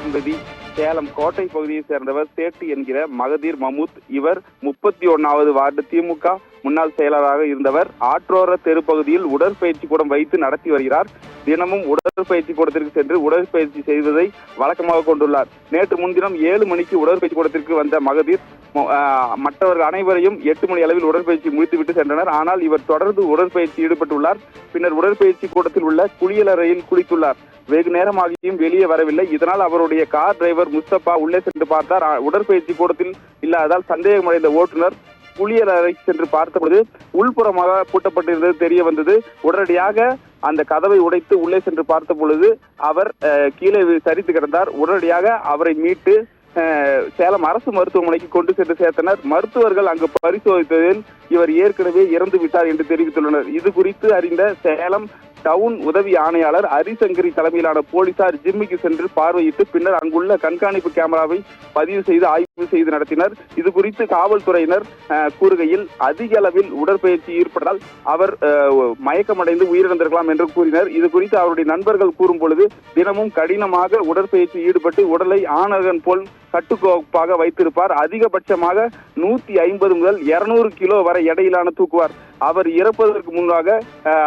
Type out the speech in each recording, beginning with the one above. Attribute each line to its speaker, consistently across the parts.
Speaker 1: என்பதி சேலம் கோட்டை பகுதியை சேர்ந்தவர் சேட்டு என்கிற மகதீர் மமூத். இவர் 31வது வார்டு திமுக முன்னாள் செயலராக இருந்தவர். ஆற்றோர தெரு பகுதியில் உடற்பயிற்சி கூடம் வைத்து நடத்தி வருகிறார். தினமும் உடற்பயிற்சி கூடத்திற்கு சென்று உடற்பயிற்சி செய்வதை வழக்கமாக கொண்டுள்ளார். நேற்று முன்தினம் 7 மணிக்கு உடற்பயிற்சி கூடத்திற்கு வந்த மகதீர் மற்றவர்கள் அனைவரையும் 8 மணி அளவில் உடற்பயிற்சி முடித்துவிட்டு சென்றனர். ஆனால் இவர் தொடர்ந்து உடற்பயிற்சி ஈடுபட்டுள்ளார். பின்னர் உடற்பயிற்சி கூடத்தில் உள்ள குளியலறையில் குளித்துள்ளார். வெகு நேரமாகியும் வெளியே வரவில்லை. இதனால் அவருடைய கார் டிரைவர் முஸ்தபா உள்ளே சென்று பார்த்தார். உடற்பயிற்சி கூடத்தில் இல்லாததால் சந்தேகமடைந்த ஓட்டுநர் குளியலறை சென்று பார்த்தபோது உள்புறமாக பூட்டப்பட்டிருந்தது தெரிய வந்தது. உடனடியாக அந்த கதவை உடைத்து உள்ளே சென்று பார்த்த பொழுது அவர் கீழே சரித்து கிடந்தார். உடனடியாக அவரை மீட்டு சேலம் அரசு மருத்துவமனைக்கு கொண்டு சென்று சேர்த்தனர். மருத்துவர்கள் அங்கு பரிசோதித்ததில் இவர் ஏற்கனவே இறந்து விட்டார் என்று தெரிவித்துள்ளனர். இது குறித்து அறிந்த சேலம் டவுன் உதவி ஆணையாளர் ஹரிசங்கரி தலைமையிலான போலீசார் ஜிம்முக்கு சென்று பார்வையிட்டு பின்னர் அங்குள்ள கண்காணிப்பு கேமராவை பதிவு செய்து ஆய்வு செய்து நடத்தினர். இது குறித்து காவல்துறையினர் கூறுகையில் அதிக அளவில் உடற்பயிற்சி ஈடுபட்டால் அவர் மயக்கமடைந்து உயிரிழந்திருக்கலாம் என்று கூறினர். இது குறித்து அவருடைய நண்பர்கள் கூறும் பொழுது தினமும் கடினமாக உடற்பயிற்சி ஈடுபட்டு உடலை ஆணகன் போல் கட்டுக்கோப்பாக வைத்திருப்பார். அதிகபட்சமாக 150 முதல் 200 கிலோ வரை எடையிலான தூக்குவார். அவர் இறப்பதற்கு முன்பாக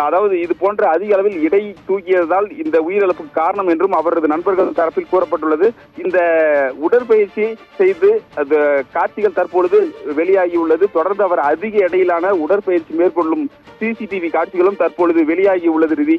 Speaker 1: அதாவது இது போன்ற அதிக அளவில் இடை தூக்கியதால் இந்த உயிரிழப்புக்கு காரணம் என்றும் அவரது நண்பர்கள் தரப்பில் கூறப்பட்டுள்ளது. இந்த உடற்பயிற்சி செய்து காட்சிகள் தற்பொழுது வெளியாகியுள்ளது. தொடர்ந்து அவர் அதிக எடையிலான உடற்பயிற்சி மேற்கொள்ளும் CCTV காட்சிகளும் தற்பொழுது வெளியாகியுள்ளது.